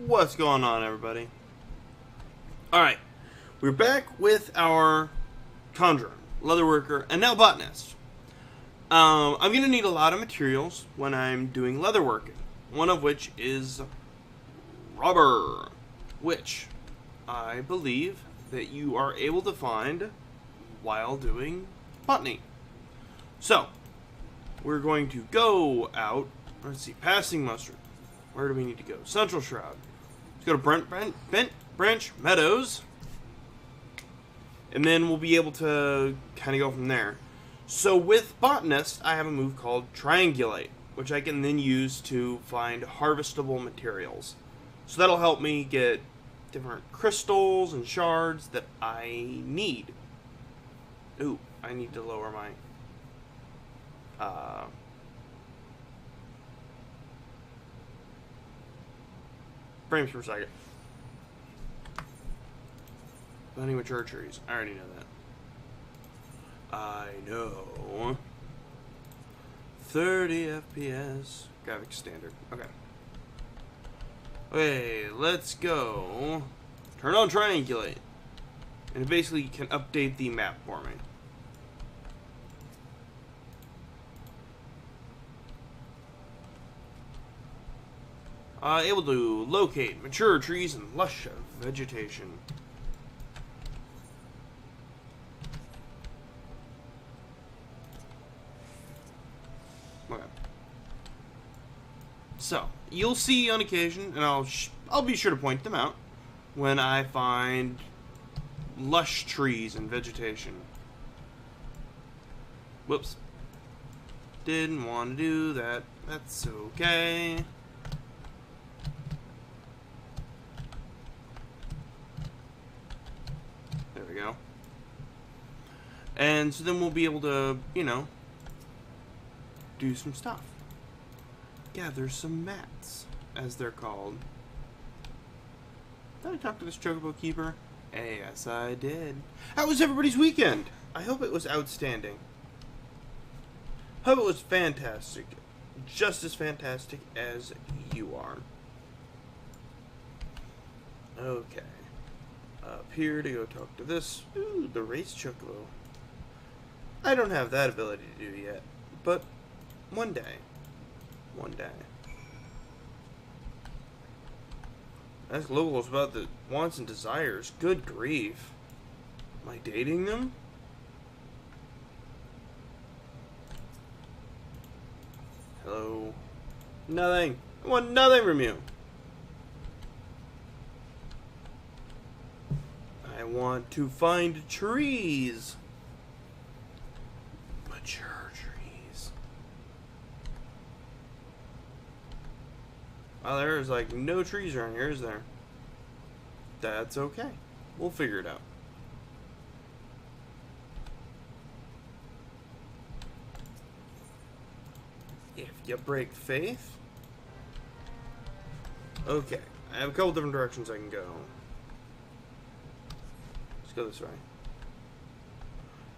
What's going on, everybody? Alright, we're back with our Conjuring, Leatherworker, and now Botanist. I'm going to need a lot of materials when I'm doing leatherworking, one of which is rubber, which I believe that you are able to find while doing botany. So, we're going to go out, let's see, passing mustard. Where do we need to go? Central Shroud. Let's go to Bent Branch Meadows. And then we'll be able to kind of go from there. So with Botanist, I have a move called Triangulate, which I can then use to find harvestable materials. So that'll help me get different crystals and shards that I need. Ooh, I need to lower my... frames per second. Planting mature trees. I already know that. I know. 30 FPS. Graphics standard. Okay. Okay, let's go. Turn on Triangulate. And it basically can update the map for me. Able to locate mature trees and lush vegetation. Okay. So, you'll see on occasion, and I'll be sure to point them out, when I find lush trees and vegetation. Whoops. Didn't want to do that. That's okay. There we go. And so then we'll be able to, you know, do some stuff. Gather some mats, as they're called. Did I talk to this chocobo keeper? Yes, I did. How was everybody's weekend? I hope it was outstanding. Hope it was fantastic. Just as fantastic as you are. Okay. Up here to go talk to this. Ooh, the race chocobo. I don't have that ability to do yet, but one day. One day. Ask locals about the wants and desires. Good grief. Am I dating them? Hello. Nothing. I want nothing from you. I want to find trees. Mature trees. Well, there's like no trees around here, is there? That's okay. We'll figure it out. If you break faith. Okay. I have a couple different directions I can go. Let's go this way.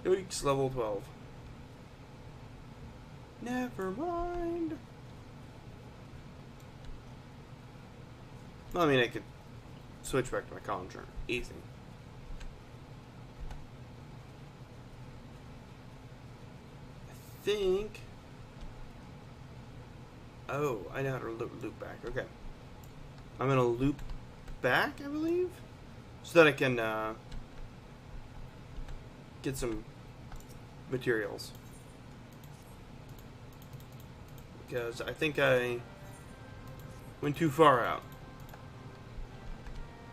Yikes, level 12. Never mind. Well, I mean, I could switch back to my Conjuring. Easy. I think... Oh, I know how to loop back. Okay. I'm going to loop back, I believe? So that I can get some materials. Because I think I went too far out.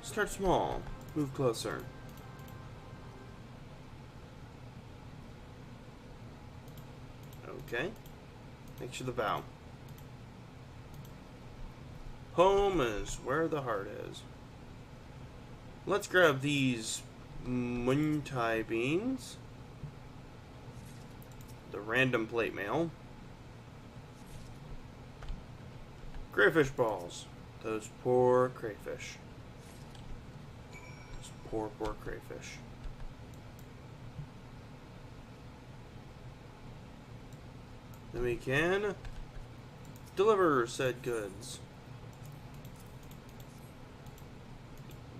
Start small. Move closer. Okay. Make sure the bow. Home is where the heart is. Let's grab these Muntai beans. The random plate mail. Crayfish balls. Those poor crayfish. Those poor crayfish. Then we can deliver said goods.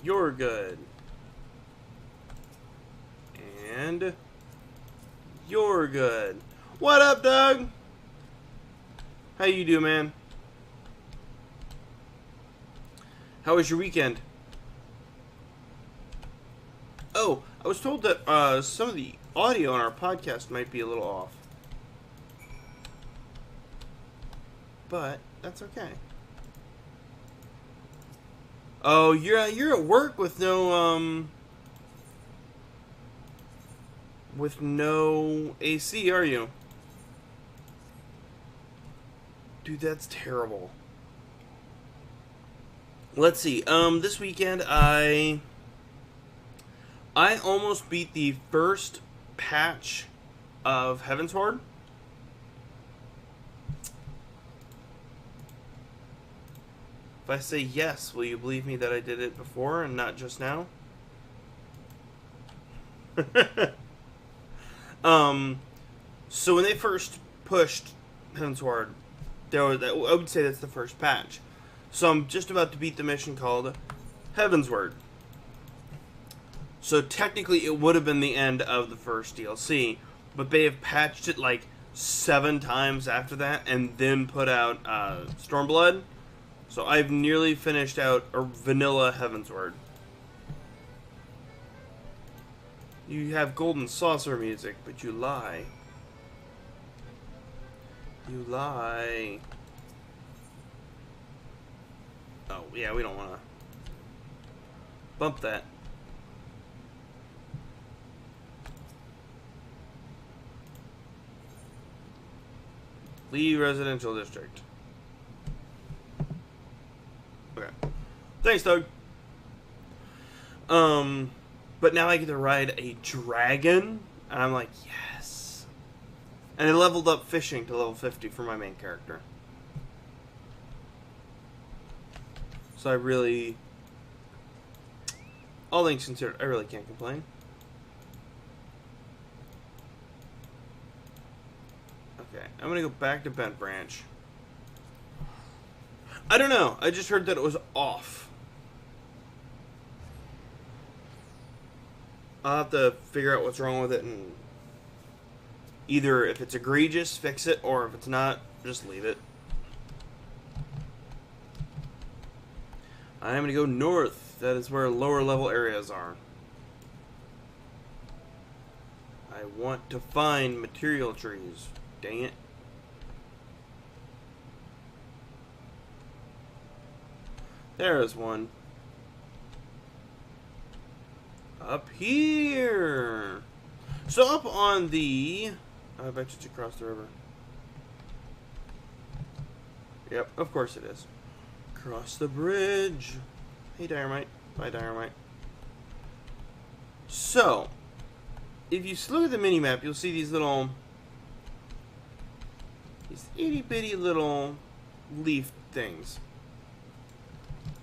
You're good. And you're good. What up, Doug? How you do, man? How was your weekend? Oh, I was told that some of the audio on our podcast might be a little off. But that's okay. Oh, you're at work with no AC, are you? Dude, that's terrible. Let's see. This weekend I almost beat the first patch of Heaven's Horde. If I say yes, will you believe me that I did it before and not just now? So when they first pushed Heaven's Horde, I would say that's the first patch. So I'm just about to beat the mission called Heaven's Word. So technically it would have been the end of the first DLC, but they have patched it like 7 times after that and then put out Stormblood. So I've nearly finished out a vanilla Heaven's Word. You have golden saucer music, but you lie. You lie. Oh, yeah, we don't want to bump that. Lee Residential District. Okay. Thanks, Doug. But now I get to ride a dragon, and I'm like, yes. And I leveled up fishing to level 50 for my main character. So I really, all things considered, I really can't complain. Okay, I'm gonna go back to Bent Branch. I don't know, I just heard that it was off. I'll have to figure out what's wrong with it and either if it's egregious, fix it, or if it's not, just leave it. I am going to go north. That is where lower level areas are. I want to find material trees. Dang it. There is one. Up here. So up on the... I bet you it's across the river. Yep, of course it is. Cross the bridge. Hey, Dynamite. Bye, Dynamite. So, if you look at the mini-map, you'll see these little... these itty-bitty little leaf things.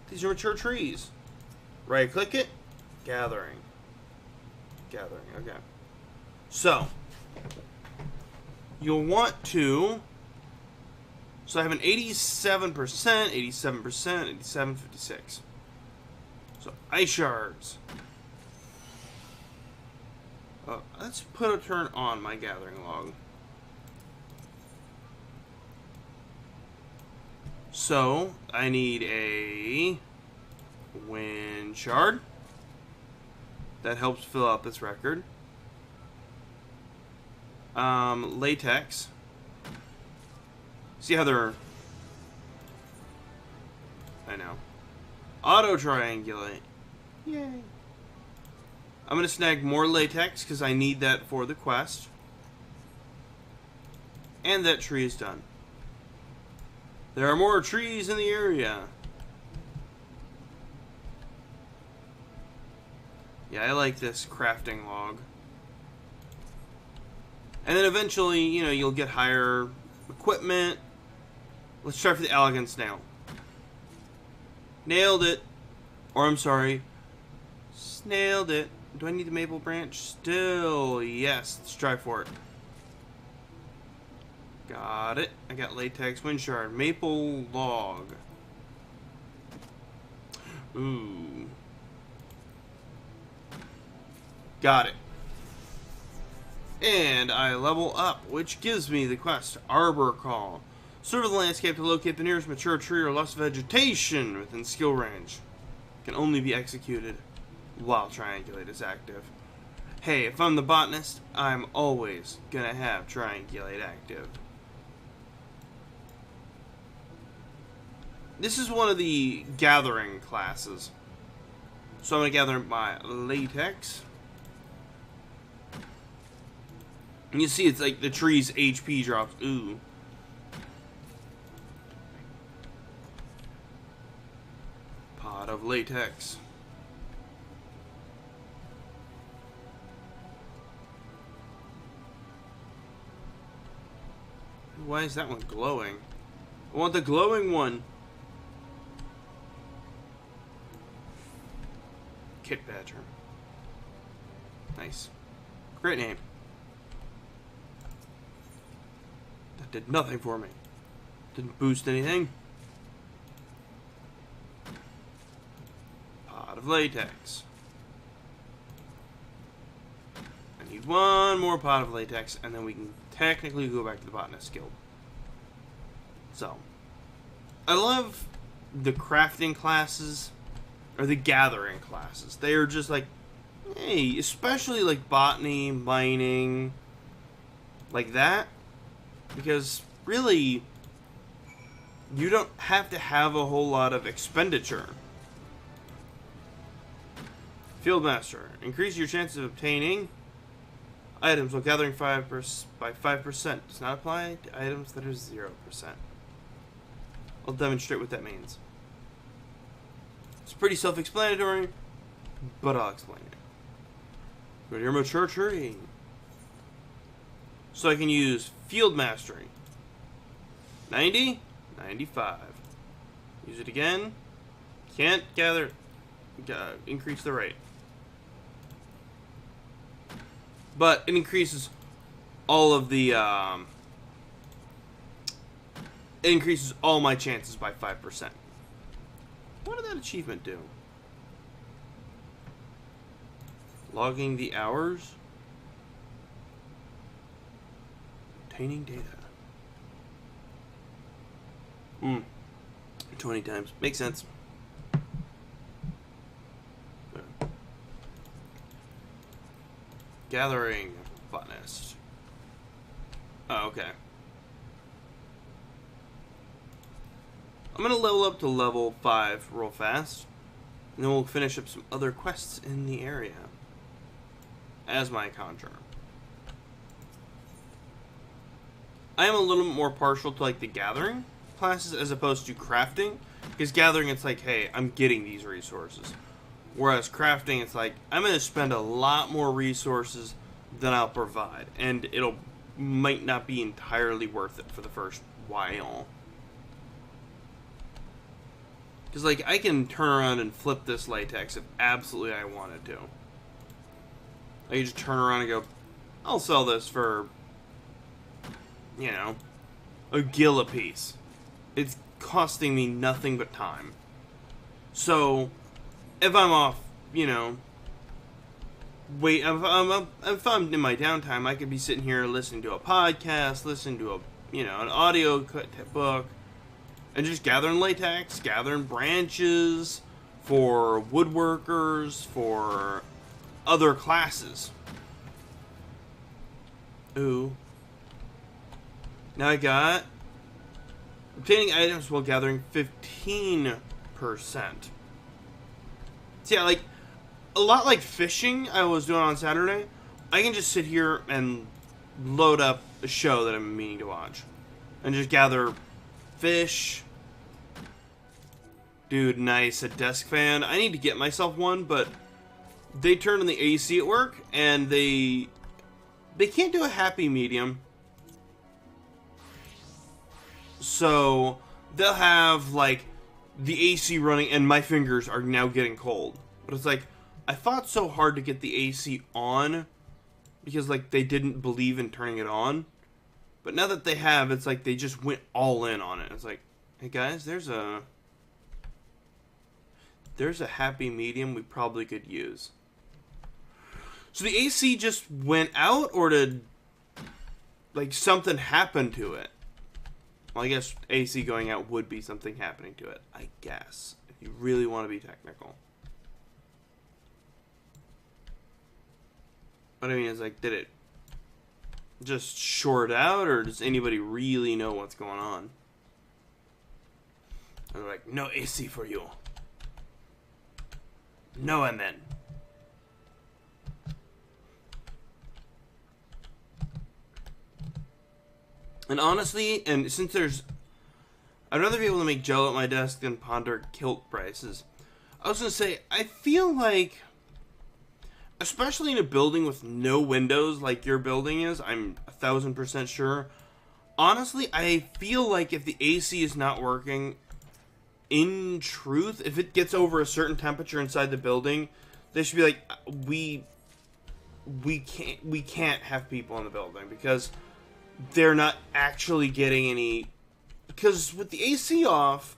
These are mature trees. Right-click it. Gathering. Gathering, okay. So, you'll want to... So I have an 87%, 87%, 87, 56. So, ice shards. Let's put a turn on my gathering log. So, I need a wind shard. That helps fill out this record. Latex. See how they're... I know. Auto-triangulate. Yay. I'm going to snag more latex because I need that for the quest. And that tree is done. There are more trees in the area. Yeah, I like this crafting log. And then eventually, you know, you'll get higher equipment. Let's try for the elegant snail. Nailed it. Or I'm sorry. Snailed it. Do I need the maple branch? Still, yes. Let's try for it. Got it. I got latex wind shard. Maple log. Ooh. Got it. And I level up, which gives me the quest Arbor Call. Survey the landscape to locate the nearest mature tree or less vegetation within skill range. Can only be executed while Triangulate is active. Hey, if I'm the botanist, I'm always gonna have Triangulate active. This is one of the gathering classes. So I'm gonna gather my latex. And you see it's like the tree's HP drops. Ooh. Pot of latex. Why is that one glowing? I want the glowing one. Kit Badger. Nice. Great name. That did nothing for me. Didn't boost anything. Pot of latex. I need one more pot of latex, and then we can technically go back to the Botanist Guild. So, I love the crafting classes, or the gathering classes. They are just like, hey, especially like botany, mining, like that. Because really, you don't have to have a whole lot of expenditure. Fieldmaster. Increase your chances of obtaining items while gathering by 5%. Does not apply to items that are 0%. I'll demonstrate what that means. It's pretty self-explanatory, but I'll explain it. Go to your mature tree. So I can use Field Mastery. 90, 95. Use it again. Can't gather. Increase the rate. But it increases all of the. It increases all my chances by 5%. What did that achievement do? Logging the hours. Obtaining data. 20 times. Makes sense. Gathering botanist. Oh, okay. I'm gonna level up to level 5 real fast. And then we'll finish up some other quests in the area. As my conjurer. I am a little bit more partial to like the gathering classes as opposed to crafting. Because gathering, it's like, hey, I'm getting these resources. Whereas crafting, it's like, I'm going to spend a lot more resources than I'll provide. And it'll might not be entirely worth it for the first while. Because, like, I can turn around and flip this latex if absolutely I wanted to. I can just turn around and go, I'll sell this for, you know, a gil a piece. It's costing me nothing but time. So, if I'm off, you know, if I'm in my downtime, I could be sitting here listening to a podcast, listening to a, you know, an audio book, and just gathering latex, gathering branches for woodworkers, for other classes. Ooh. Now I got obtaining items while gathering 15%. So yeah, like, a lot like fishing I was doing on Saturday, I can just sit here and load up a show that I'm meaning to watch. And just gather fish. Dude, nice. A desk fan. I need to get myself one, but they turn on the AC at work, and they can't do a happy medium. So they'll have, like, the AC running, and my fingers are now getting cold. But it's like, I fought so hard to get the AC on, because, like, they didn't believe in turning it on. But now that they have, it's like they just went all in on it. It's like, hey guys, there's a happy medium we probably could use. So the AC just went out, or did, like, something happen to it? Well, I guess AC going out would be something happening to it, I guess, if you really want to be technical. But I mean, it's like, did it just short out, or does anybody really know what's going on? And they're like, no AC for you. No, and then. And honestly, and since I'd rather be able to make Jello at my desk than ponder kilt prices. I was going to say, I feel like, especially in a building with no windows like your building is, I'm 1000% sure. Honestly, I feel like if the AC is not working, in truth, if it gets over a certain temperature inside the building, they should be like, we can't have people in the building because they're not actually getting any. Because with the AC off,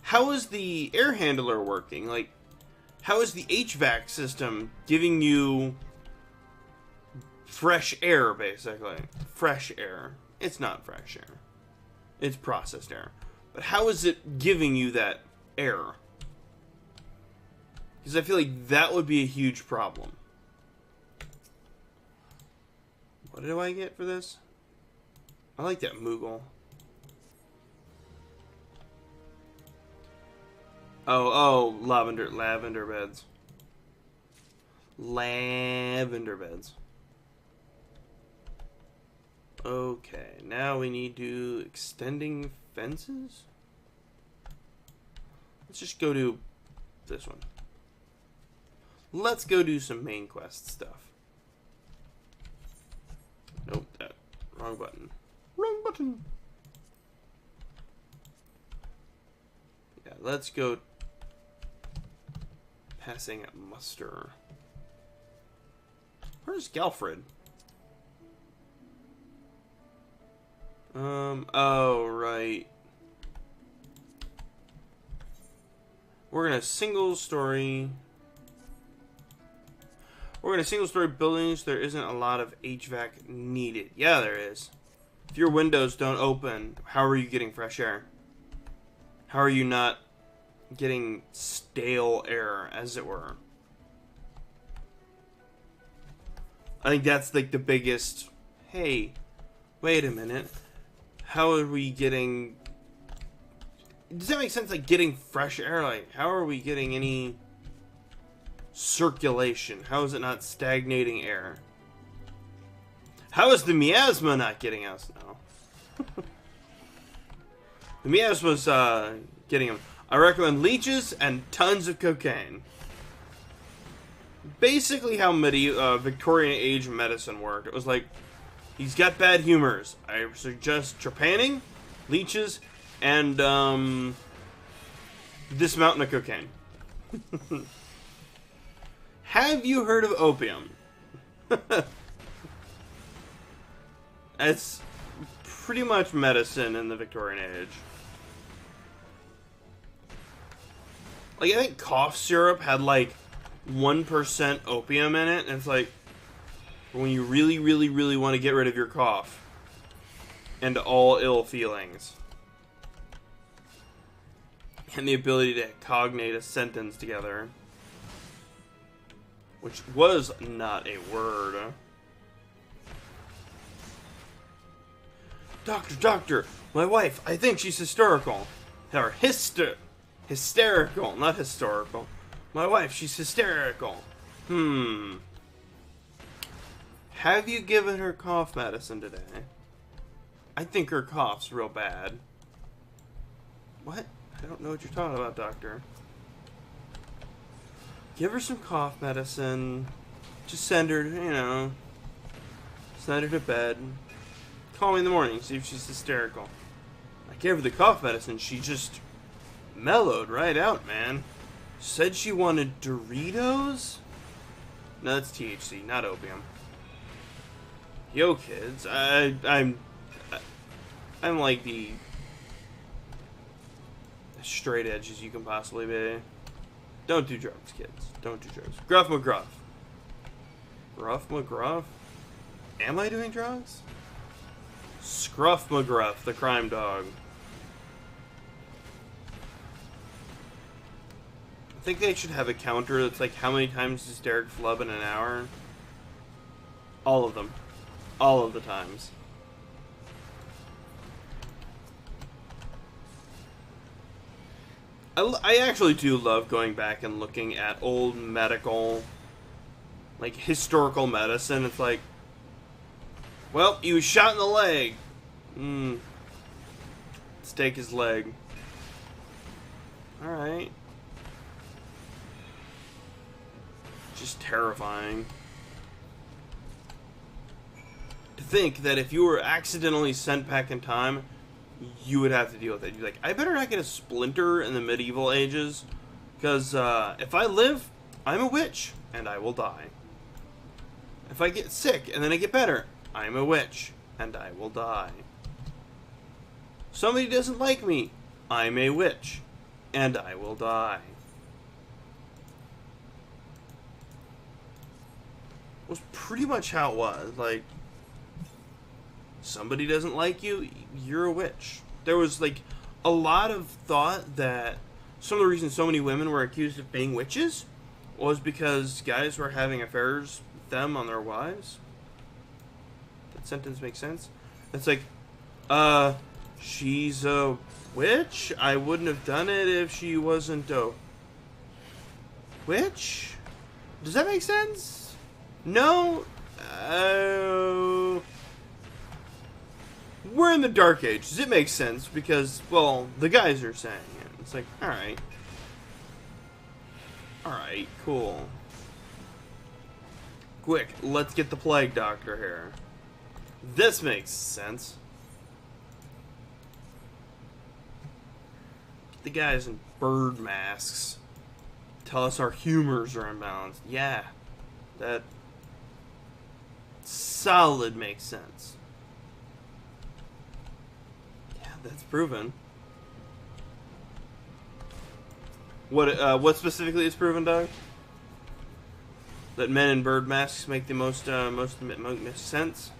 how is the air handler working? Like, how is the HVAC system giving you fresh air, basically? Fresh air. It's not fresh air. It's processed air. But how is it giving you that air? Because I feel like that would be a huge problem. What do I get for this? I like that Moogle. Oh, lavender beds. Lavender beds. Okay, now we need to extending fences? Let's just go do this one. Let's go do some main quest stuff. Nope, that wrong button. Wrong button. Yeah, let's go passing muster. Where's Galfred? Oh, right. We're in a single story buildings. There isn't a lot of HVAC needed. Yeah, there is. If your windows don't open, how are you getting fresh air? How are you not getting stale air, as it were? I think that's like the biggest, hey, wait a minute. How are we getting... Does that make sense? Like, getting fresh air? Like, how are we getting any circulation? How is it not stagnating air? How is the miasma not getting us now? The miasma's getting them. I recommend leeches and tons of cocaine. Basically how Victorian age medicine worked. It was like, he's got bad humors. I suggest trepanning, leeches, and this mountain of cocaine. Have you heard of opium? It's pretty much medicine in the Victorian age. Like, I think cough syrup had like 1% opium in it, and it's like, when you really, really, really want to get rid of your cough and all ill feelings and the ability to cognate a sentence together, which was not a word. Doctor, my wife, I think she's hysterical. Or hysterical, not historical. My wife, she's hysterical. Have you given her cough medicine today? I think her cough's real bad. What? I don't know what you're talking about, doctor. Give her some cough medicine. Just send her, send her to bed. Call me in the morning, see if she's hysterical. I gave her the cough medicine. She just mellowed right out, man. Said she wanted Doritos? No, that's THC, not opium. Yo, kids, I'm like the straight edge as you can possibly be. Don't do drugs, kids. Don't do drugs. Gruff McGruff. Ruff McGruff? Am I doing drugs? Scruff McGruff, the crime dog. I think they should have a counter that's like, how many times does Derek flub in an hour? All of them. All of the times. I actually do love going back and looking at old medical, like, historical medicine. It's like, well, he was shot in the leg. Let's take his leg. Alright. Just terrifying. To think that if you were accidentally sent back in time, you would have to deal with it. You're like, I better not get a splinter in the medieval ages, because if I live, I'm a witch, and I will die. If I get sick, and then I get better, I'm a witch, and I will die. Somebody doesn't like me, I'm a witch, and I will die. Was pretty much how it was. Like, somebody doesn't like you, you're a witch. There was, like, a lot of thought that some of the reasons so many women were accused of being witches was because guys were having affairs with them on their wives. That sentence makes sense. It's like, she's a witch? I wouldn't have done it if she wasn't a witch? Does that make sense? No? We're in the Dark Ages. It makes sense because, well, the guys are saying it. It's like, alright. Alright, cool. Quick, let's get the plague doctor here. This makes sense. The guys in bird masks tell us our humors are imbalanced. Yeah, that solid makes sense. Yeah, that's proven. What specifically is proven, Doug? That men in bird masks make the most sense?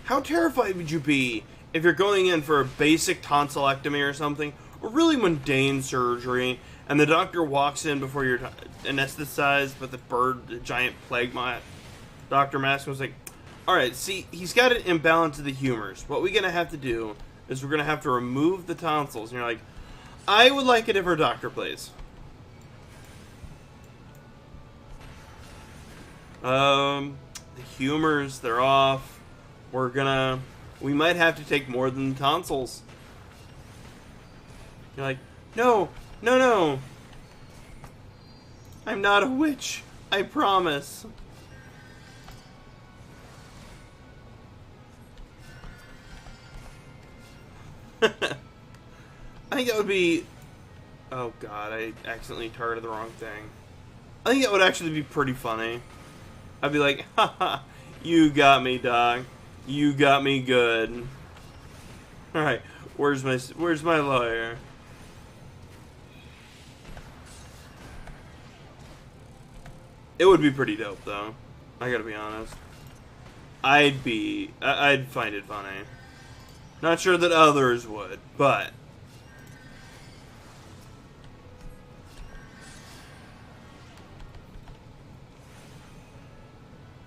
How terrified would you be if you're going in for a basic tonsillectomy or something, or really mundane surgery, and the doctor walks in before you're anesthetized with the giant plague doctor mask, was like, alright, see, he's got an imbalance of the humors. What we're going to have to do is we're going to have to remove the tonsils. And you're like, I would like a different doctor, please. The humors, they're off. We might have to take more than the tonsils. You're like, no. I'm not a witch. I promise. I think that would be... Oh god, I accidentally targeted the wrong thing. I think that would actually be pretty funny. I'd be like, haha, you got me, dog. You got me good. Alright, where's my lawyer? It would be pretty dope, though. I gotta be honest. I'd find it funny. Not sure that others would, but...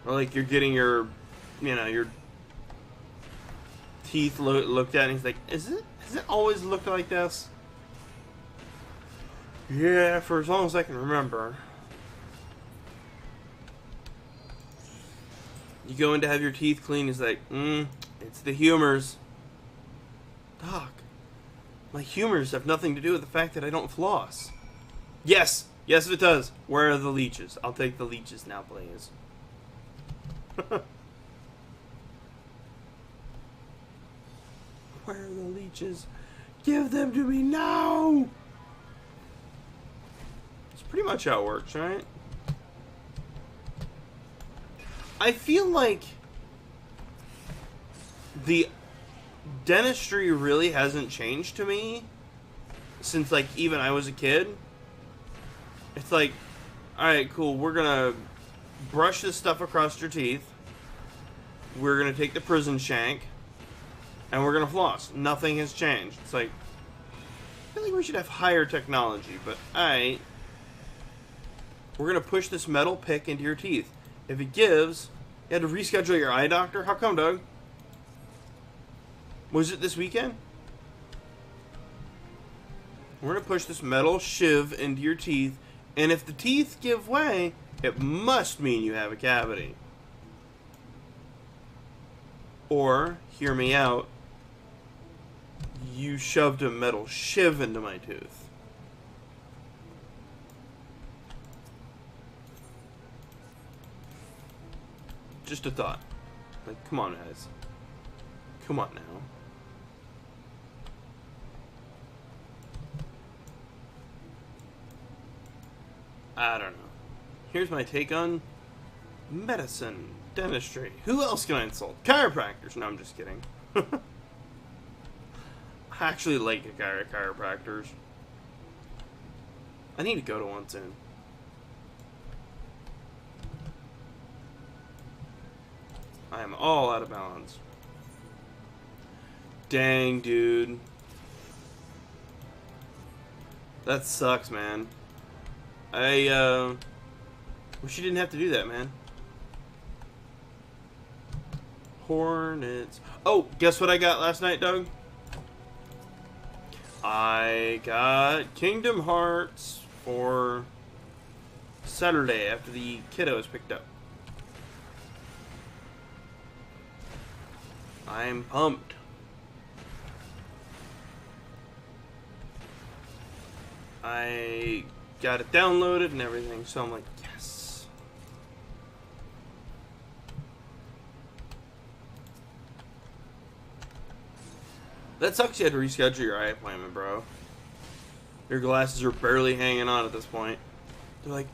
Or like you're getting your teeth looked at, and he's like, has it always looked like this? Yeah, for as long as I can remember. You go in to have your teeth cleaned, he's like, it's the humors. Doc, my humors have nothing to do with the fact that I don't floss. Yes, it does. Where are the leeches? I'll take the leeches now, please. Where are the leeches? Give them to me now! It's pretty much how it works, right? I feel like the dentistry really hasn't changed to me since, like, even I was a kid. It's like, alright, cool, we're gonna brush this stuff across your teeth. We're gonna take the prison shank, and we're gonna floss. Nothing has changed. It's like, I feel like we should have higher technology, but we're gonna push this metal pick into your teeth. If it gives, you had to reschedule your eye doctor? How come, Doug? Was it this weekend? We're gonna push this metal shiv into your teeth, and if the teeth give way, it must mean you have a cavity. Or, hear me out, you shoved a metal shiv into my tooth. Just a thought. Like, come on, guys. Come on now. I don't know. Here's my take on medicine, dentistry. Who else can I insult? Chiropractors. No, I'm just kidding. I actually like chiropractors. I need to go to one soon. I am all out of balance. Dang, dude. That sucks, man. I wish you didn't have to do that, man. Hornets. Oh, guess what I got last night, Doug? I got Kingdom Hearts for Saturday after the kiddos picked up. I'm pumped. I got it downloaded and everything, so I'm like, yes. That sucks you had to reschedule your eye appointment, bro. Your glasses are barely hanging on at this point. They're like,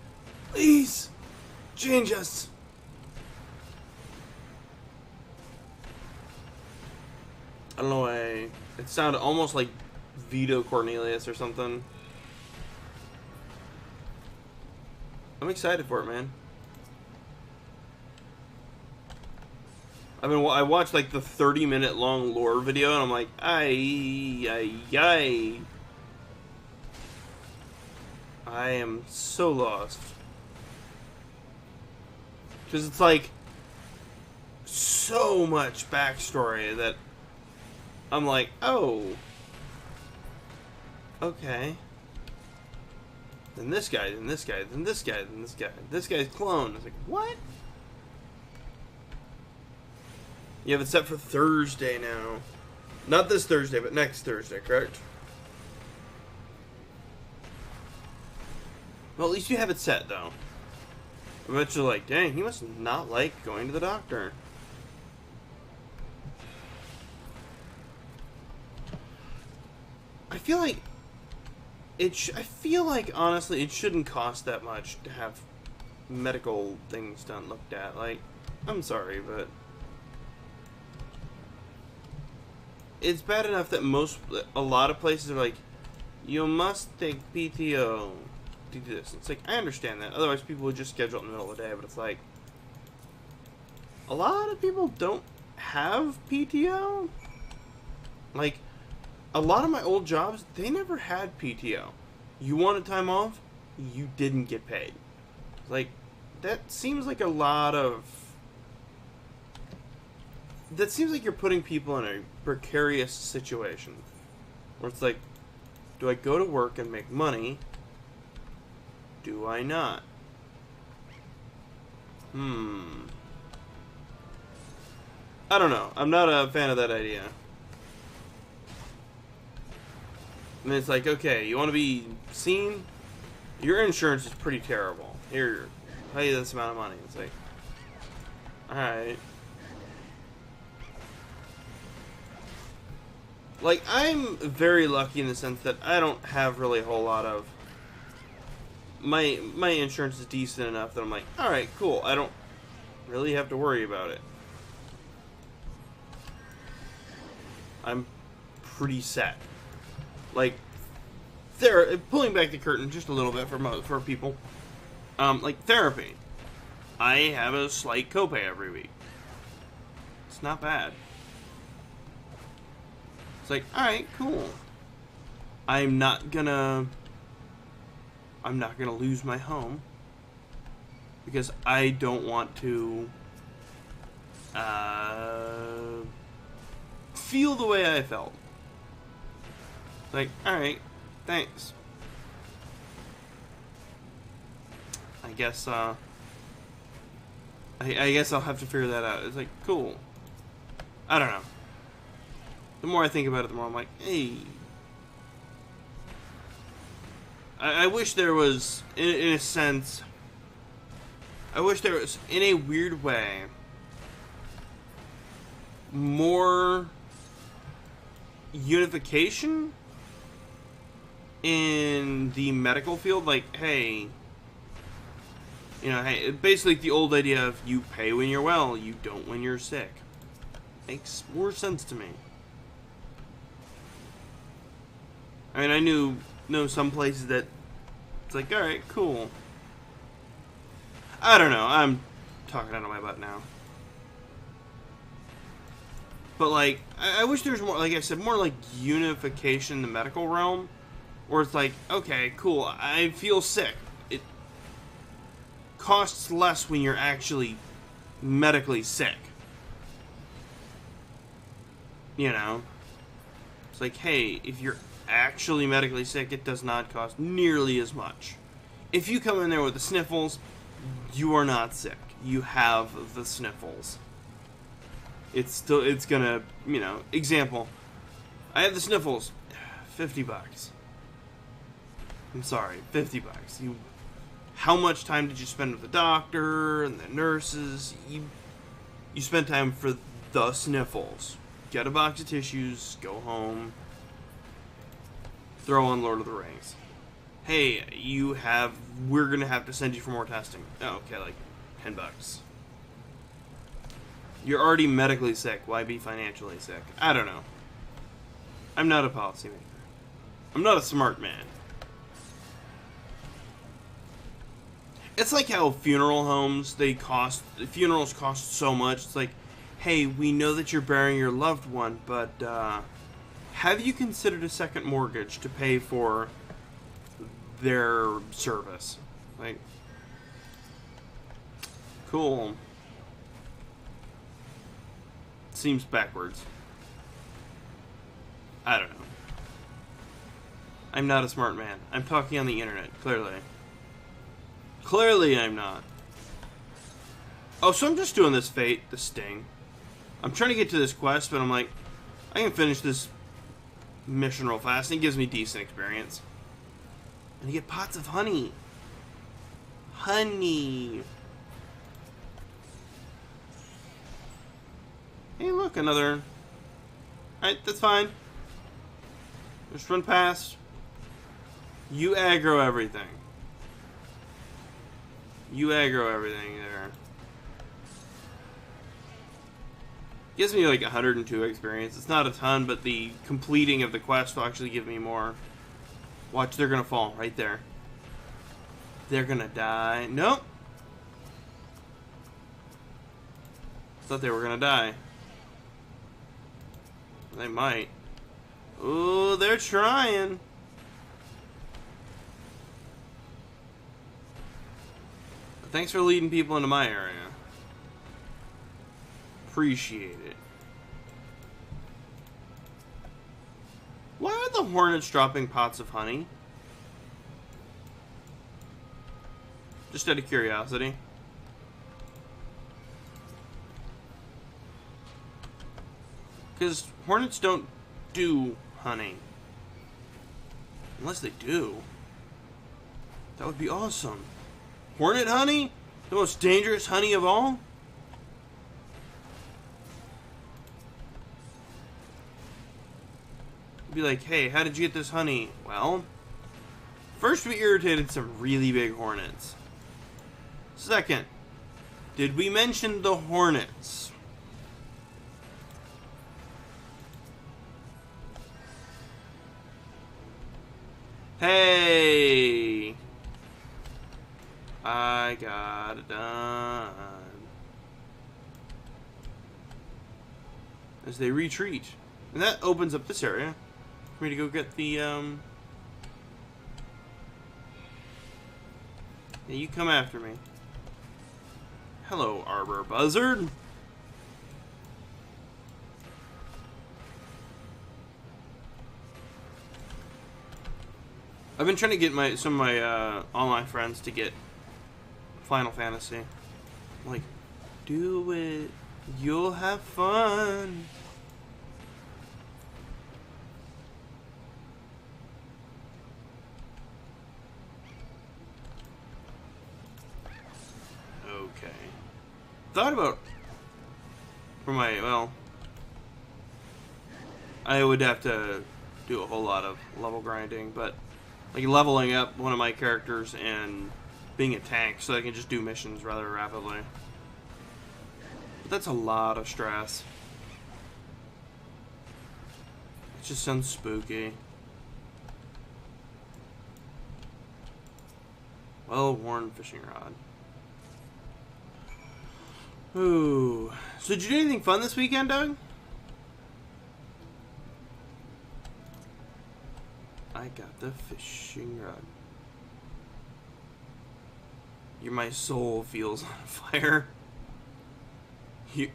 please, change us. I don't know why. It sounded almost like Vito Cornelius or something. I'm excited for it, man. I watched like the 30-minute long lore video, and I'm like, I am so lost. Because it's like so much backstory that I'm like, oh, okay. Then this guy, then this guy, then this guy, then this guy. This guy's clone. I was like, what? You have it set for Thursday now. Not this Thursday, but next Thursday, correct? Well, at least you have it set, though. I bet you're like, dang, he must not like going to the doctor. I feel like honestly, it shouldn't cost that much to have medical things done, looked at. Like, I'm sorry, but it's bad enough that a lot of places are like, you must take PTO to do this. It's like, I understand that. Otherwise, people would just schedule it in the middle of the day. But it's like, a lot of people don't have PTO. Like, a lot of my old jobs, they never had PTO. You wanted time off, you didn't get paid. Like, that seems like a lot of... That seems like you're putting people in a precarious situation. Where it's like, do I go to work and make money? Do I not? I don't know. I'm not a fan of that idea. And it's like, okay, you want to be seen? Your insurance is pretty terrible. Here, pay you this amount of money. It's like, alright. Like, I'm very lucky in the sense that I don't have really a whole lot of... My insurance is decent enough that I'm like, alright, cool. I don't really have to worry about it. I'm pretty set. Like, pulling back the curtain just a little bit for people. Like, therapy. I have a slight copay every week. It's not bad. It's like, alright, cool. I'm not gonna lose my home because I don't want to feel the way I felt. Like, alright, thanks. I guess I guess I'll have to figure that out. It's like, cool. I don't know. The more I think about it, the more I'm like, hey. I wish there was, in a sense, I wish there was, in a weird way, more unification in the medical field. Like, hey, you know, hey, basically the old idea of you pay when you're well, you don't when you're sick. Makes more sense to me. I mean, I know some places that it's like, alright, cool. I don't know, I'm talking out of my butt now. But, like, I wish there was more, like I said, more, like, unification in the medical realm. Where it's like, okay, cool, I feel sick. It costs less when you're actually medically sick. You know? It's like, hey, if you're actually medically sick, it does not cost nearly as much. If you come in there with the sniffles, you are not sick. You have the sniffles. It's gonna, you know, example. I have the sniffles. $50. I'm sorry, $50. How much time did you spend with the doctor and the nurses? You spent time for the sniffles. Get a box of tissues, go home, throw on Lord of the Rings. Hey, we're gonna have to send you for more testing. Oh, okay, like $10. You're already medically sick. Why be financially sick? I don't know. I'm not a policymaker. I'm not a smart man. It's like how funeral homes, funerals cost so much. It's like, hey, we know that you're burying your loved one, but have you considered a second mortgage to pay for their service? Like, cool. Seems backwards. I don't know. I'm not a smart man. I'm talking on the internet, clearly. Clearly I'm not. Oh, so I'm just doing this fate, the sting. I'm trying to get to this quest, but I'm like, I can finish this mission real fast, and it gives me decent experience. And you get pots of honey. Honey. Hey, look, another... Alright, that's fine. Just run past. You aggro everything. You aggro everything there. Gives me like 102 experience. It's not a ton, but the completing of the quest will actually give me more. Watch, they're gonna fall right there. They're gonna die. Nope. Thought they were gonna die. They might. Ooh, they're trying. Thanks for leading people into my area. Appreciate it. Why are the hornets dropping pots of honey? Just out of curiosity. Because hornets don't do honey. Unless they do. That would be awesome. Hornet honey? The most dangerous honey of all? Be like, hey, how did you get this honey? Well, first we irritated some really big hornets. Second, did we mention the hornets? Hey! I got it done. As they retreat. And that opens up this area for me to go get the, Yeah, you come after me. Hello, Arbor Buzzard. I've been trying to get some of my online friends to get Final Fantasy. I'm like, do it. You'll have fun. Okay. Thought about for my, well, I would have to do a whole lot of level grinding, but like leveling up one of my characters and being a tank so I can just do missions rather rapidly. But that's a lot of stress. It just sounds spooky. Well-worn fishing rod. Ooh. So did you do anything fun this weekend, Doug? I got the fishing rod. My soul feels on fire.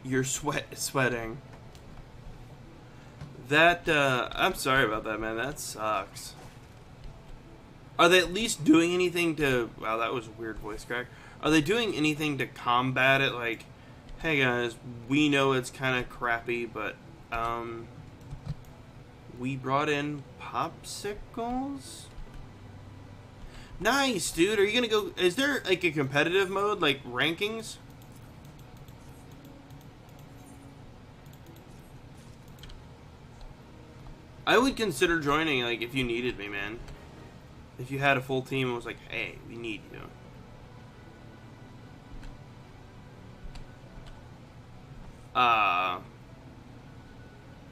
You're sweating. That, I'm sorry about that, man. That sucks. Are they at least doing anything to... Wow, that was a weird voice crack. Are they doing anything to combat it? Like, hey guys, we know it's kind of crappy, but, we brought in popsicles? Nice, dude. Are you gonna go... Is there, like, a competitive mode? Like, rankings? I would consider joining, like, if you needed me, man. If you had a full team and was like, hey, we need you.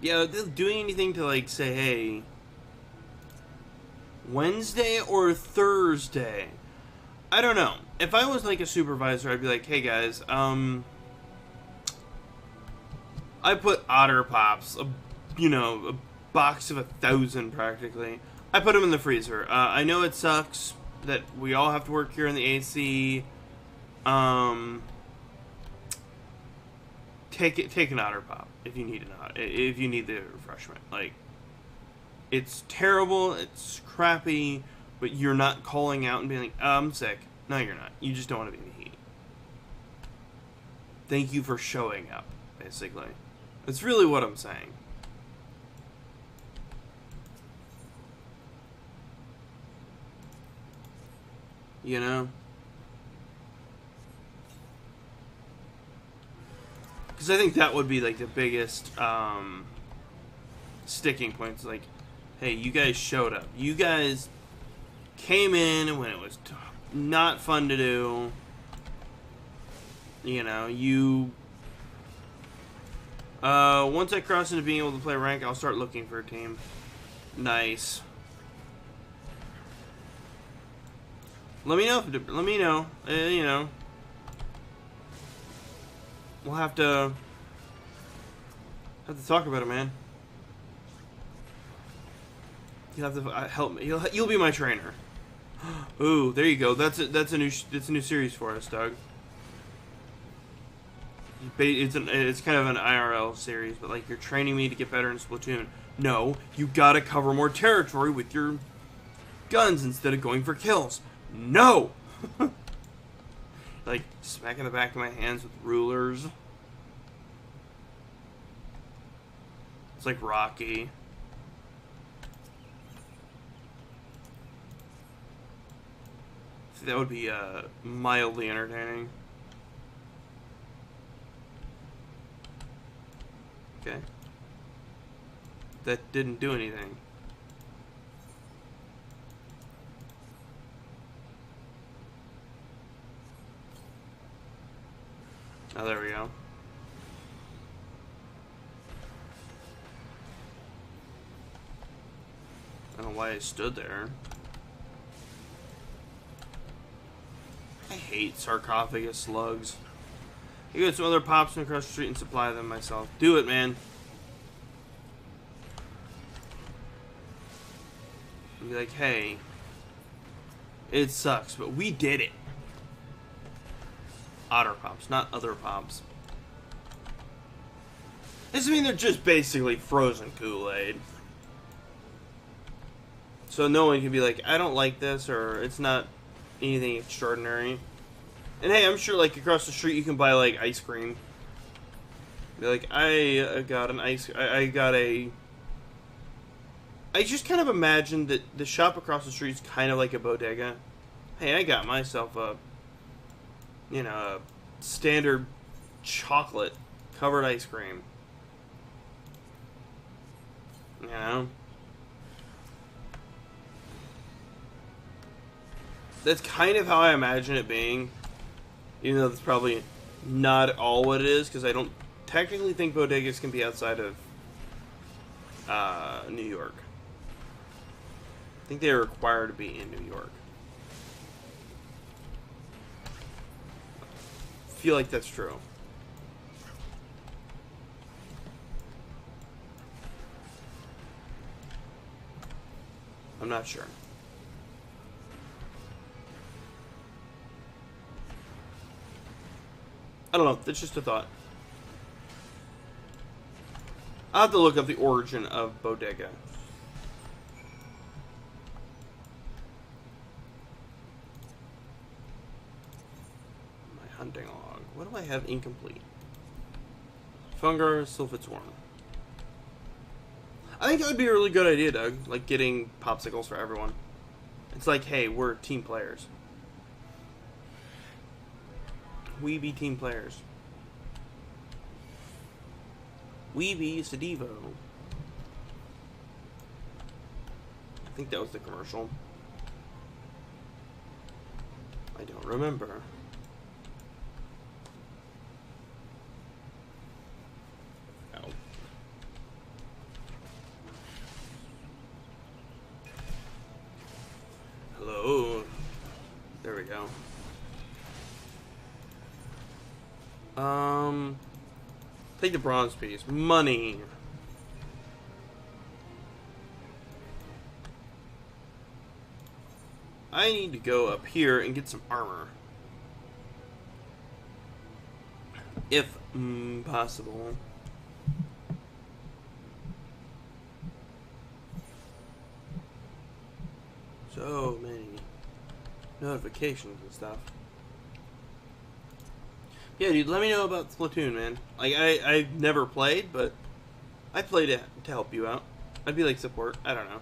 Yeah, doing anything to, like, say, hey... Wednesday or Thursday? I don't know. If I was like a supervisor, I'd be like, hey guys, I put Otter Pops, you know, a box of 1,000 practically. I put them in the freezer. I know it sucks that we all have to work here in the AC. Take an Otter Pop if you need if you need the refreshment. Like, it's terrible, it's crappy, but you're not calling out and being like, oh, I'm sick. No, you're not. You just don't want to be in the heat. Thank you for showing up, basically. That's really what I'm saying. You know? Because I think that would be, like, the biggest sticking points. Like, hey, you guys showed up. You guys came in when it was not fun to do. You know, you... once I cross into being able to play rank, I'll start looking for a team. Nice. Let me know. Let me know. You know. We'll have to talk about it, man. You'll have to help me. You'll be my trainer. Ooh, there you go. That's a new series for us, Doug. It's kind of an IRL series, but like you're training me to get better in Splatoon. No, you gotta cover more territory with your guns instead of going for kills. No. Like smacking the back of my hands with rulers. It's like Rocky. See, that would be mildly entertaining. Okay. That didn't do anything. Oh, there we go. I don't know why I stood there. hate sarcophagus slugs. I go to some other pops from across the street and supply them myself. Do it, man. And be like, hey, it sucks, but we did it. Otter pops, not other pops. This means they're just basically frozen Kool-Aid. So no one can be like, I don't like this, or it's not anything extraordinary. And hey, I'm sure like across the street you can buy like ice cream. Be like, I got an ice. I got a. I just kind of imagine that the shop across the street is kind of like a bodega. Hey, I got myself a, you know, a standard chocolate covered ice cream. You know? That's kind of how I imagine it being. Even though that's probably not all what it is, because I don't technically think bodegas can be outside of New York. I think they're required to be in New York. I feel like that's true. I'm not sure. I don't know. That's just a thought. I'll have to look up the origin of bodega. My hunting log. What do I have incomplete? Fungar, sulfatorm. I think that would be a really good idea, Doug. Like getting popsicles for everyone. It's like, hey, we're team players. We be team players. We be Sedivo. I think that was the commercial. I don't remember. Oh. Hello. There we go. Take the bronze piece. Money. I need to go up here and get some armor. If possible. So many notifications and stuff. Yeah, dude, let me know about Splatoon, man. Like, I've never played, but I played it to help you out. I'd be like support. I don't know.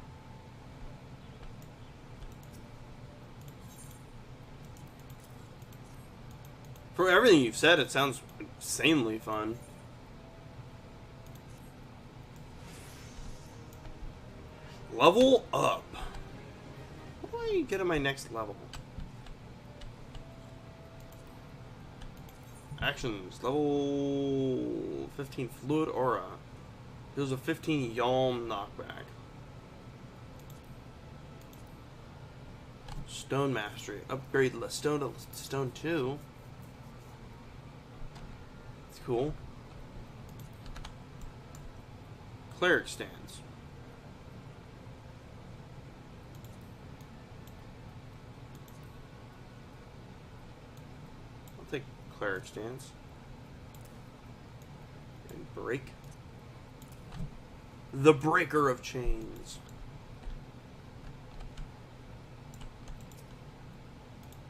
For everything you've said, it sounds insanely fun. Level up. What do I get at my next level? Actions. Level 15 Fluid Aura. Deals a 15 Yalm knockback. Stone Mastery. Upgrade Stone to Stone 2. It's cool. Cleric Stance. I'll take Cleric Stance. And break. The Breaker of Chains.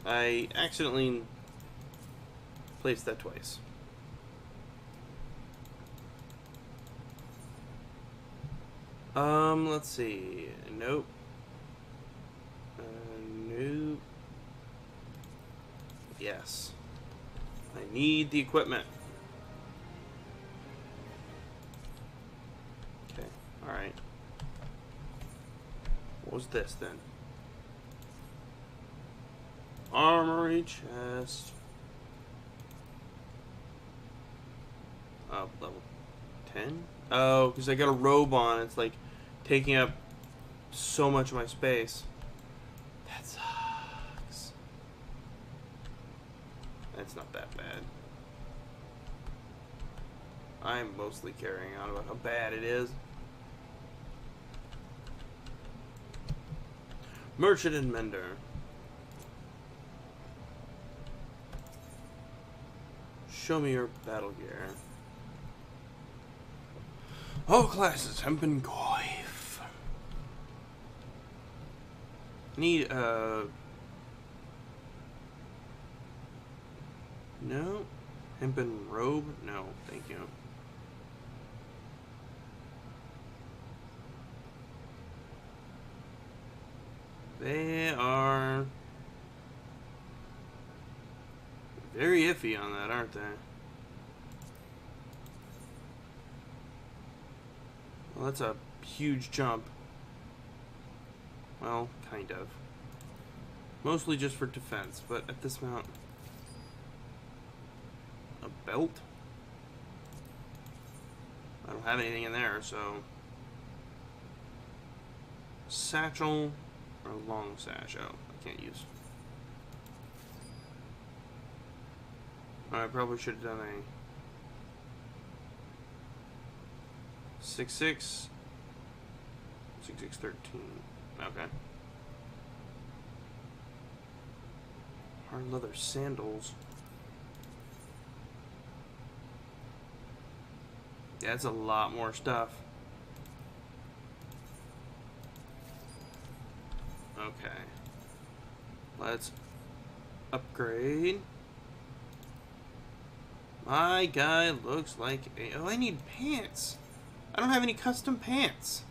I accidentally placed that twice. Let's see. Nope. Nope. Yes. I need the equipment. Okay, alright. What was this then? Armory chest. Oh, level 10? Oh, because I got a robe on. It's like taking up so much of my space. That sucks. It's not that bad. I'm mostly carrying on about how bad it is. Merchant and Mender. Show me your battle gear. All classes, Hempen Coif. Need no? Hempen robe? No, thank you. They are very iffy on that, aren't they? Well, that's a huge jump. Well, kind of. Mostly just for defense, but at this mount... A belt? I don't have anything in there, so... Satchel or long sash? Oh, I can't use. I probably should have done a 6'6", 6'6", 13. Okay. Hard leather sandals. Yeah, that's a lot more stuff. Okay. Let's upgrade. My guy looks like a... Oh, I need pants. I don't have any custom pants.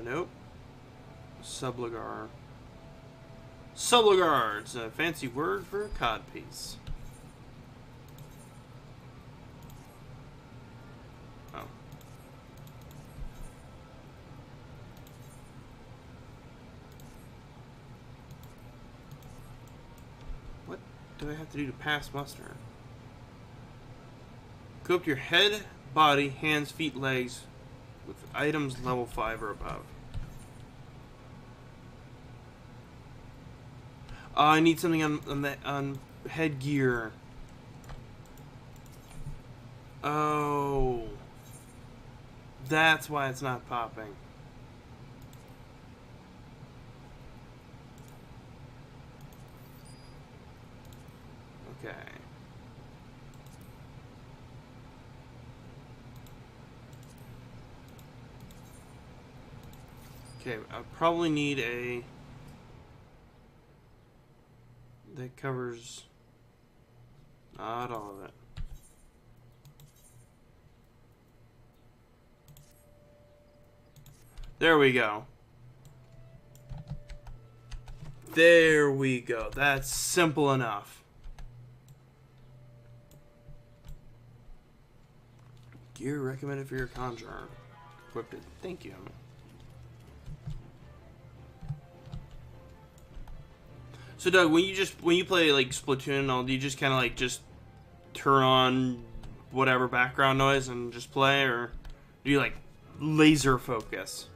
Nope. Subligar. Subligar. It's a fancy word for a codpiece. Oh. What do I have to do to pass muster? Equip your head, body, hands, feet, legs with items level 5 or above. I need something on headgear. Oh, that's why it's not popping. Okay. Okay, I probably need a... that covers not all of it. There we go. There we go. That's simple enough. Gear recommended for your Conjuring. Equipped it. Thank you. So Doug, when you play like Splatoon and all, do you just kind of like just turn on whatever background noise and just play, or do you like laser focus?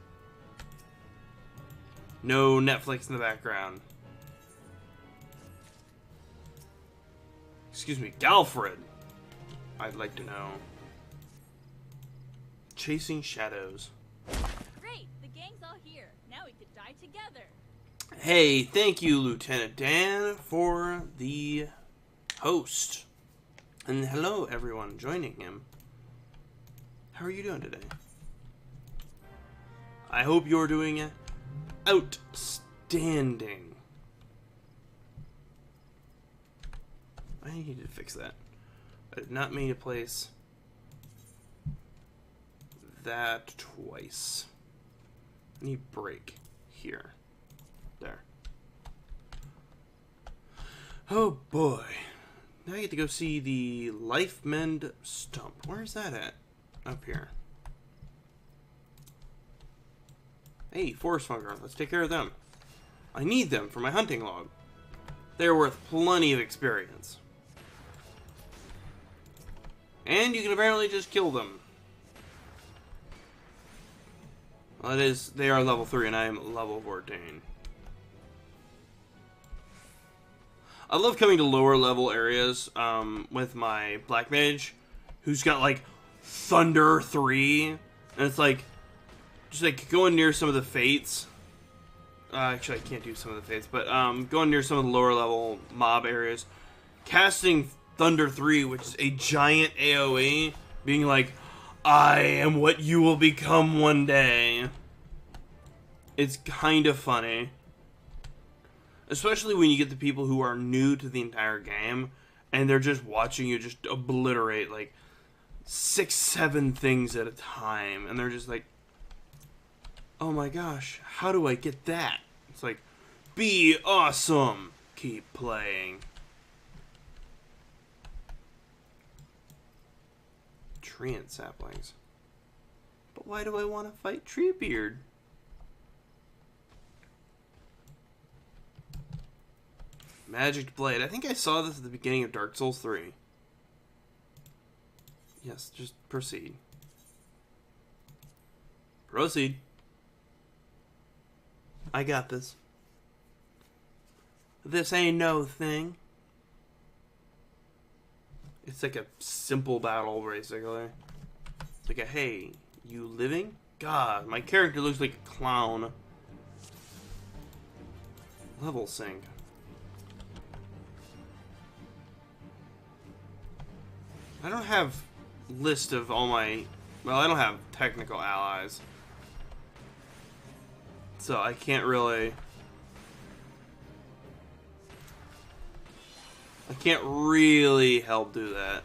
No Netflix in the background. Excuse me, Galfred. I'd like to know. Chasing shadows. Great, the gang's all here. Now we could die together. Hey, thank you, Lieutenant Dan, for the host. And hello, everyone joining him. How are you doing today? I hope you're doing outstanding. I need to fix that. I did not mean to place that twice. I need break here. There. Oh boy. Now I get to go see the Life Mend Stump. Where's that at? Up here. Hey, Forest Fungar. Let's take care of them. I need them for my hunting log. They're worth plenty of experience. And you can apparently just kill them. Well, they are level 3 and I am level 14. I love coming to lower level areas with my Black Mage, who's got like Thunder 3, and it's like just like going near some of the fates. Actually, I can't do some of the fates, but going near some of the lower level mob areas, casting Thunder 3, which is a giant AoE, being like, I am what you will become one day. It's kind of funny. Especially when you get the people who are new to the entire game, and they're just watching you just obliterate, like, 6, 7 things at a time, and they're just like, oh my gosh, how do I get that? It's like, be awesome! Keep playing. Treant saplings. But why do I want to fight Treebeard? Magic Blade. I think I saw this at the beginning of Dark Souls 3. Yes, just proceed. Proceed. I got this. This ain't no thing. It's like a simple battle, basically. It's like a, hey, you living? God, my character looks like a clown. Level sync. I don't have list of all my... Well, I don't have technical allies. So I can't really... I can't really help do that.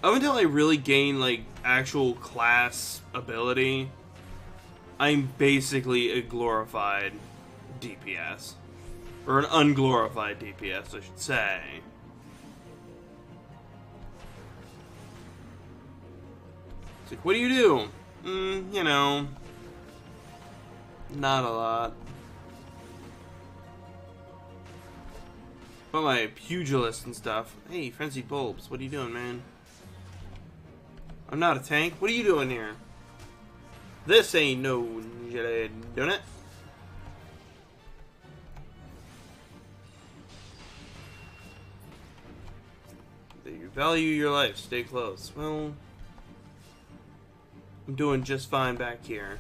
Up until I really gain, like, actual class ability, I'm basically a glorified DPS. Or an unglorified DPS, I should say. It's like, what do you do? You know, not a lot. But my pugilist and stuff. Hey, Frenzied Bulbs, what are you doing, man? I'm not a tank. What are you doing here? This ain't no donut. You value your life. Stay close. Well, I'm doing just fine back here.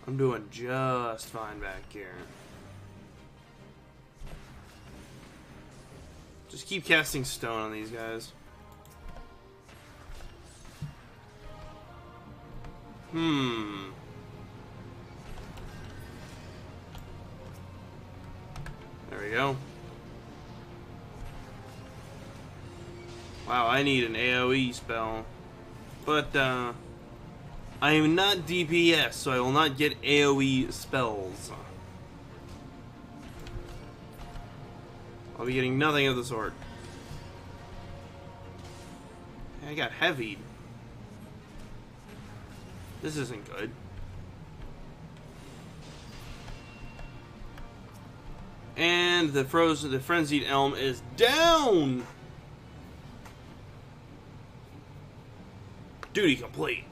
I'm doing just fine back here. Just keep casting stone on these guys. There we go. Wow, I need an AoE spell. But, I am not DPS, so I will not get AoE spells. I'll be getting nothing of the sort. I got heavied. This isn't good. And the frenzied elm is down! Duty complete.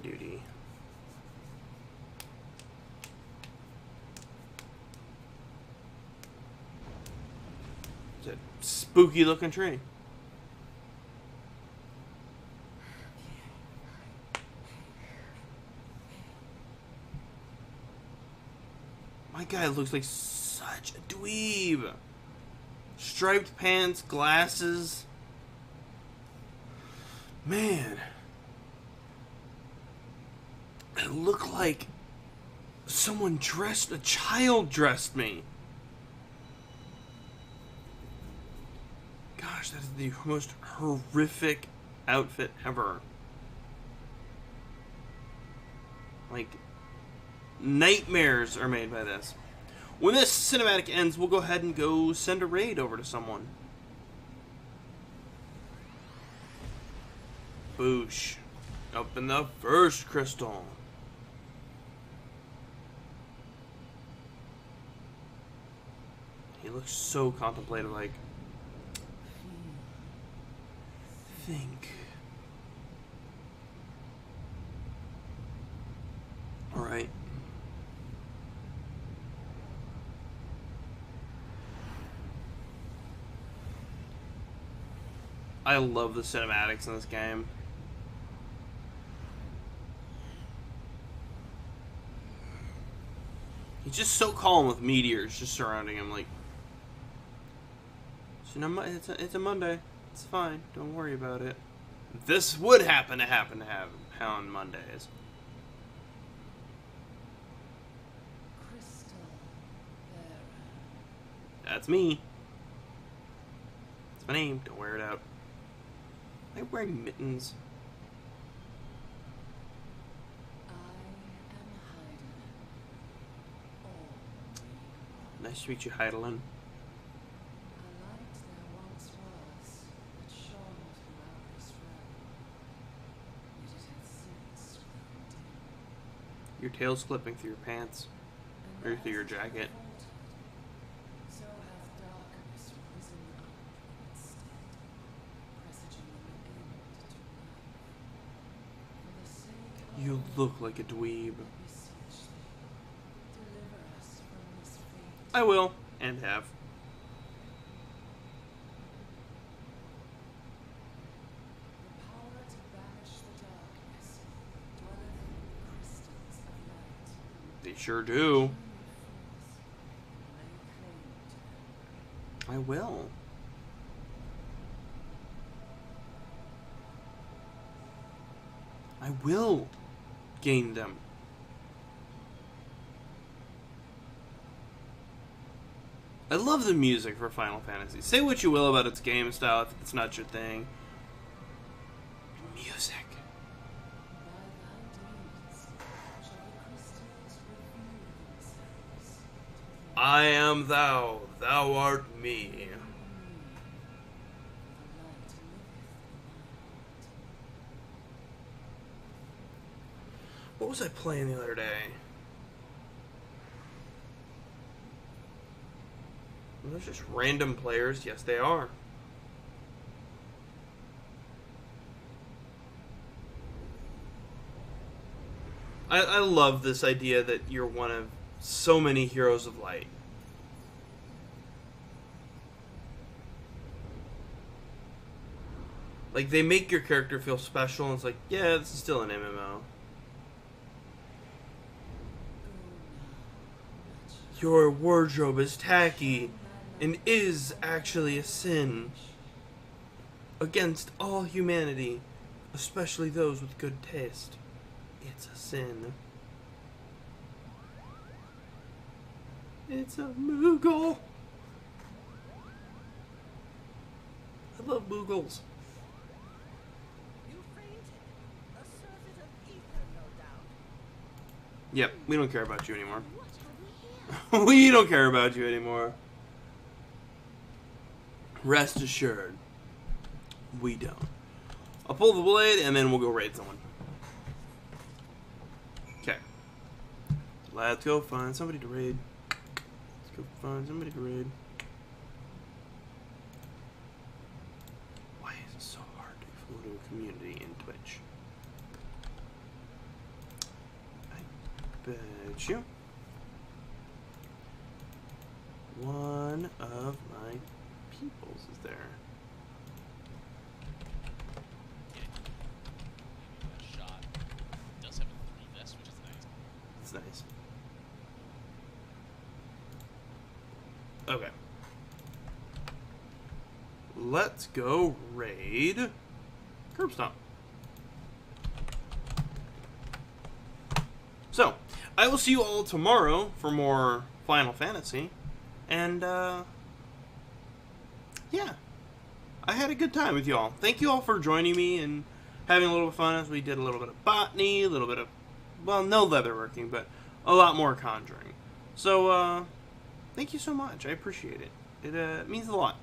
Duty. It's a spooky looking tree. My guy looks like such a dweeb. Striped pants, glasses. Man. It looked like someone dressed, a child dressed me. Gosh, that is the most horrific outfit ever. Like, nightmares are made by this. When this cinematic ends, we'll go ahead and go send a raid over to someone. Boosh. Open the first crystal. He looks so contemplative, like... Think. Alright. I love the cinematics in this game. He's just so calm with meteors just surrounding him. Like, it's a Monday. It's fine. Don't worry about it. This would happen to have on Mondays. That's me. That's my name. Don't wear it out. Am I wearing mittens? Nice to meet you, Heidelin. Your tail's clipping through your pants. Or through your jacket. You look like a dweeb. I will, and have. They sure do. I will. I will gain them. I love the music for Final Fantasy. Say what you will about its game style if it's not your thing. Music. I am thou, thou art me. What was I playing the other day? Are those just random players? Yes, they are. I love this idea that you're one of so many heroes of light. Like, they make your character feel special, and it's like, yeah, this is still an MMO. Your wardrobe is tacky and is actually a sin against all humanity, especially those with good taste. It's a sin. It's a Moogle. I love Moogles. Yep, we don't care about you anymore. We don't care about you anymore. Rest assured, we don't. I'll pull the blade and then we'll go raid someone. Okay. Let's go find somebody to raid. Let's go find somebody to raid. Why is it so hard to go to a community in Twitch? I bet you one of my peoples is there. Shot. It does have a 3 vest, which is nice. It's nice. Okay. Let's go raid Curb Stomp. So, I will see you all tomorrow for more Final Fantasy. And, yeah. I had a good time with y'all. Thank you all for joining me and having a little bit of fun as we did a little bit of botany, a little bit of, well, no leatherworking, but a lot more Conjuring. So, thank you so much. I appreciate it. It means a lot.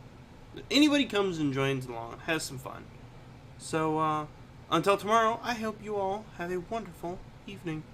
Anybody comes and joins along, has some fun. So, until tomorrow, I hope you all have a wonderful evening.